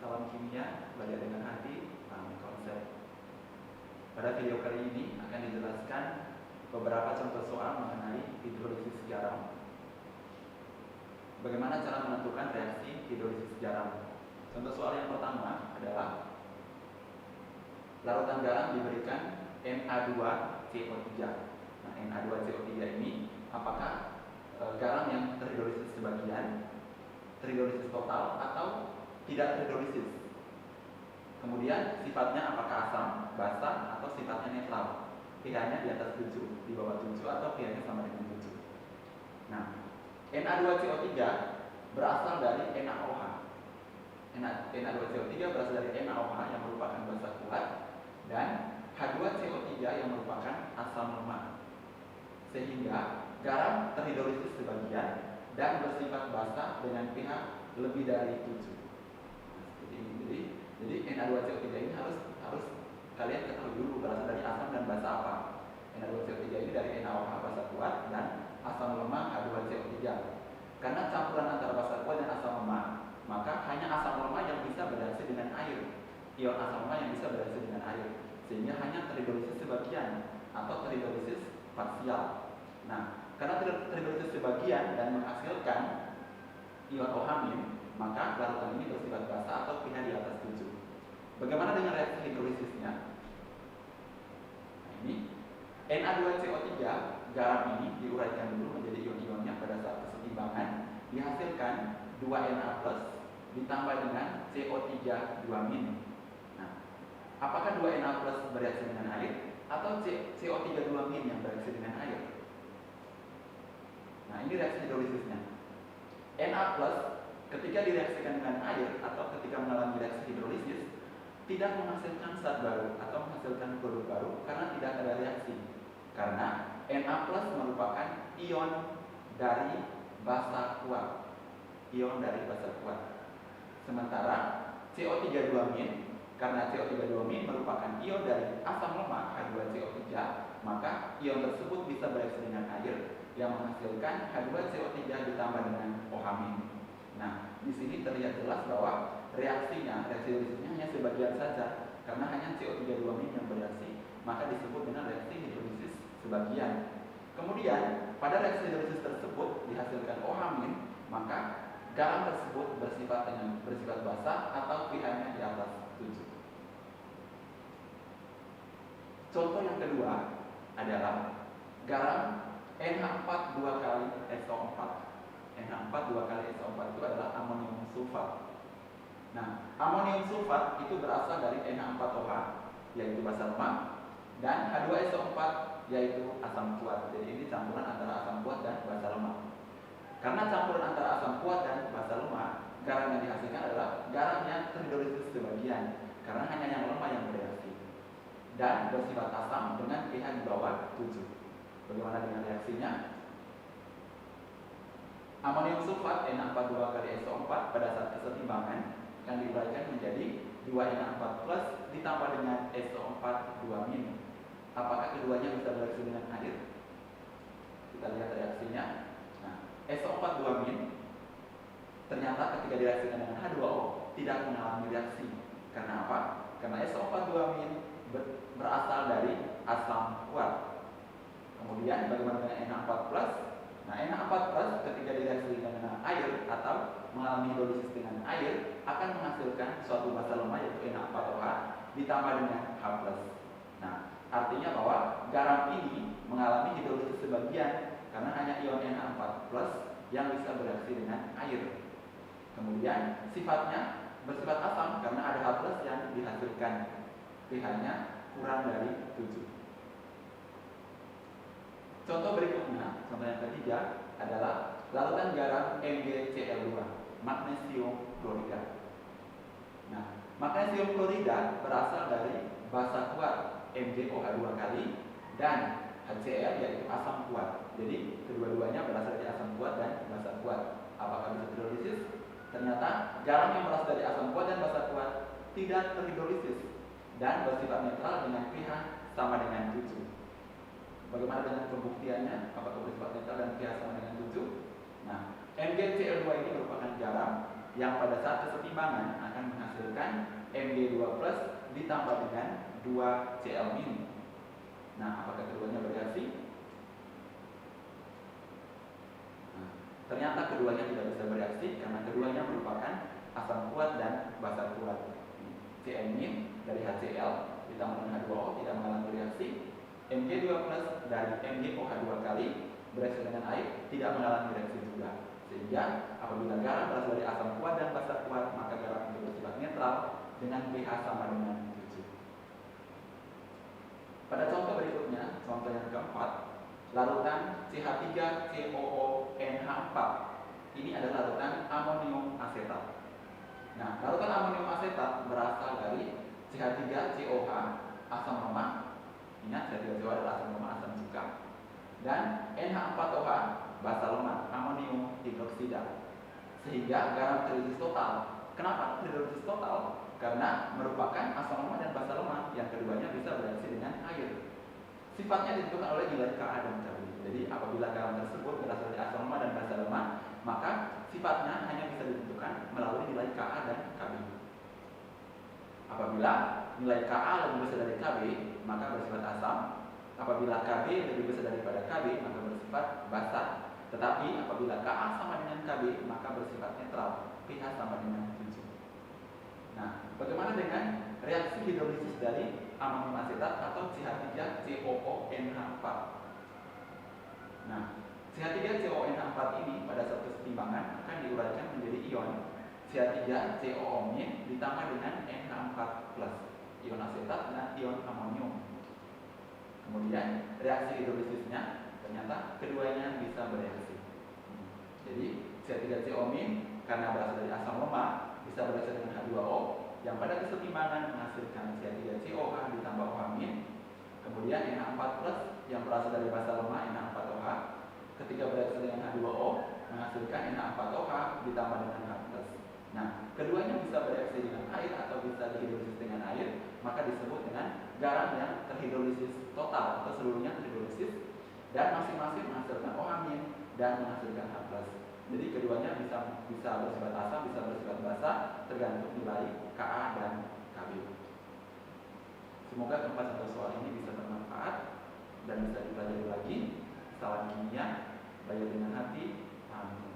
Salam kimia, belajar dengan hati, pahami konsep. Pada video kali ini akan dijelaskan beberapa contoh soal mengenai hidrolisis garam. Bagaimana cara menentukan reaksi hidrolisis garam? Contoh soal yang pertama adalah larutan garam diberikan Na2CO3. Nah, Na2CO3 ini apakah garam yang terhidrolisis sebagian, terhidrolisis total, atau tidak terhidrolisis? Kemudian sifatnya apakah asam, basa, atau sifatnya netral? pH-nya di atas 7, di bawah 7, atau pH-nya sama dengan 7. Nah, Na2CO3 berasal dari NaOH. Na2CO3 berasal dari NaOH yang merupakan basa kuat, dan H2CO3 yang merupakan asam lemah. Sehingga garam terhidrolisis sebagian dan bersifat basa dengan pH lebih dari 7. Nah, seperti ini. Jadi Na2CO3 ini harus kalian ketahui dulu berasal dari asam dan basa apa. Na2CO3 ini dari NaOH basa kuat dan asam lemah H2CO3. Karena campuran antara basa kuat dan asam lemah, maka hanya asam lemah yang bisa bereaksi dengan air. Ion asam lemah yang bisa bereaksi dengan air, sehingga hanya terhidrolisis sebagian atau terhidrolisis parsial. Nah, karena terhidrolisis sebagian dan menghasilkan ion OH-, maka larutan ini bersifat basa atau pH di atas 7. Bagaimana dengan reaksi hidrolisisnya? Nah, ini Na2CO3 garam ini diuraikan dulu menjadi ion-ionnya pada saat kesetimbangan, dihasilkan 2Na+ ditambah dengan CO3 2-. Nah, apakah 2Na+ bereaksi dengan air atau CO3 2- yang bereaksi dengan air? Nah, ini reaksi hidrolisisnya. Na+ ketika direaksikan dengan air atau ketika mengalami reaksi hidrolisis tidak menghasilkan zat baru atau menghasilkan produk baru karena tidak ada reaksi. Karena Na+ merupakan ion dari basa kuat. Ion dari basa kuat. Sementara CO3 2-, karena CO3 2- merupakan ion dari asam lemah H2CO3, maka ion tersebut bisa bereaksi dengan air yang menghasilkan H2CO3 ditambah dengan OH-. Nah, di sini terlihat jelas bahwa reaksi hidrolisisnya hanya sebagian saja, karena hanya CO3 2- yang bereaksi, maka disebut dengan reaksi hidrolisis sebagian. Kemudian, pada reaksi hidrolisis tersebut dihasilkan OH-, maka garam tersebut bersifat basa atau pH-nya di atas 7. Contoh yang kedua adalah garam NH4 2 kali SO4. NH4 2 kali SO4 itu adalah amonium sulfat. Nah, amonium sulfat itu berasal dari NH4OH, yaitu basa lemah, dan H2SO4, yaitu asam kuat. Jadi ini campuran antara asam kuat dan basa lemah. Karena campuran antara asam kuat dan basa lemah, garam yang dihasilkan adalah garam yang terhidrolisis sebagian, karena hanya yang lemah yang bereaksi, dan bersifat asam dengan pH di bawah 7. Bagaimana dengan reaksinya? Amonium sulfat Na4 2 kali SO4 pada saat kesetimbangan akan diuraikan menjadi 2Na4+ ditambah dengan SO4 2-. Apakah keduanya bisa bereaksi dengan air? Kita lihat reaksinya. Nah, SO4 2- ternyata ketika direaksikan dengan H2O tidak mengalami reaksi. Karena apa? Karena SO4 2- berasal dari asam kuat. Kemudian bagaimana dengan Na4+? Nah, Na4+ ketika direaksikan dengan air atau mengalami hidrolisis dengan air akan menghasilkan suatu basa lemah yaitu Na4OH ditambah dengan H+. Nah, artinya bahwa garam ini mengalami hidrolisis sebagian karena hanya ion Na4+ yang bisa bereaksi dengan air. Kemudian sifatnya bersifat asam karena ada H+ yang dihasilkan. pH-nya kurang dari 7. Contoh berikutnya, contoh yang ketiga adalah larutan garam MgCl2, magnesium klorida. Nah, magnesium klorida berasal dari basa kuat MgOH2 kali dan HCl yaitu asam kuat. Jadi kedua-duanya berasal dari asam kuat dan basa kuat. Apakah bisa hidrolisis? Ternyata garam yang berasal dari asam kuat dan basa kuat tidak terhidrolisis dan bersifat netral dengan pH sama dengan 7. Bagaimana dengan pembuktiannya? Apakah bersifat netral dan pH sama dengan 7? Nah, MgCl2 ini merupakan garam yang pada saat kesetimbangan akan menghasilkan Mg2 plus ditambah dengan 2Cl min. Nah, apakah keduanya bereaksi? Nah, ternyata keduanya tidak bisa bereaksi karena keduanya merupakan asam kuat dan basa kuat. Cl min dari HCl ditambah dengan H2O tidak mengalami reaksi. Mg2 plus dari MgOH2 kali bereaksi dengan air tidak mengalami reaksi juga. Sehingga apabila garam berasal dari asam kuat dan basa kuat, maka garam itu bersifat netral dengan pH sama dengan 7. Pada contoh berikutnya, contoh yang keempat, larutan CH3COONH4. Ini adalah larutan amonium asetat. Nah, larutan amonium asetat berasal dari CH3COH, asam lemak. Ingat, CH3COH adalah asam lemak, asam cuka. Dan NH4OH, basa lemak, amonium hidroksida. Sehingga garam terhidrolisis total. Kenapa terhidrolisis total? Karena merupakan asam lemak dan basa lemak yang keduanya bisa bereaksi dengan air. Sifatnya ditentukan oleh nilai Ka dan Kb. Jadi apabila garam tersebut berasal dari asam lemak dan basa lemak, maka sifatnya hanya bisa ditentukan melalui nilai Ka dan Kb. Apabila nilai Ka lebih besar dari Kb, maka bersifat asam. Apabila Kb lebih besar daripada Kb, maka bersifat basa. Tetapi apabila Ka sama dengan Kb, maka bersifat netral, pH sama dengan 7. Nah, bagaimana dengan reaksi hidrolisis dari amonium asetat atau CH3COONH4? Nah, CH3COONH4 ini pada saat kesetimbangan akan diuraikan menjadi ion CH3COO- ditambah dengan NH4+, ion asetat dan ion amonium. Kemudian reaksi hidrolisisnya ternyata keduanya bisa bereaksi. Jadi CH3COO- karena berasal dari asam lemak bisa bereaksi dengan H2O yang pada kesetimbangan menghasilkan CH3COH ditambah OH-. Kemudian NH4+ yang berasal dari basa lemak NH4OH ketika bereaksi dengan H2O menghasilkan NH4OH ditambah dengan H+. Nah, keduanya bisa bereaksi dengan air atau bisa dihidrolisis dengan air, maka disebut dengan garam yang terhidrolisis total atau seluruhnya terhidrolisis dan masing-masing menghasilkan OH- dan menghasilkan H+. Jadi keduanya bisa bersifat asam, bisa bersifat basa, tergantung nilai Ka dan Kb. Semoga keempat contoh soal ini bisa bermanfaat dan bisa dipelajari lagi. Salam kimia, bayar dengan hati. Amin.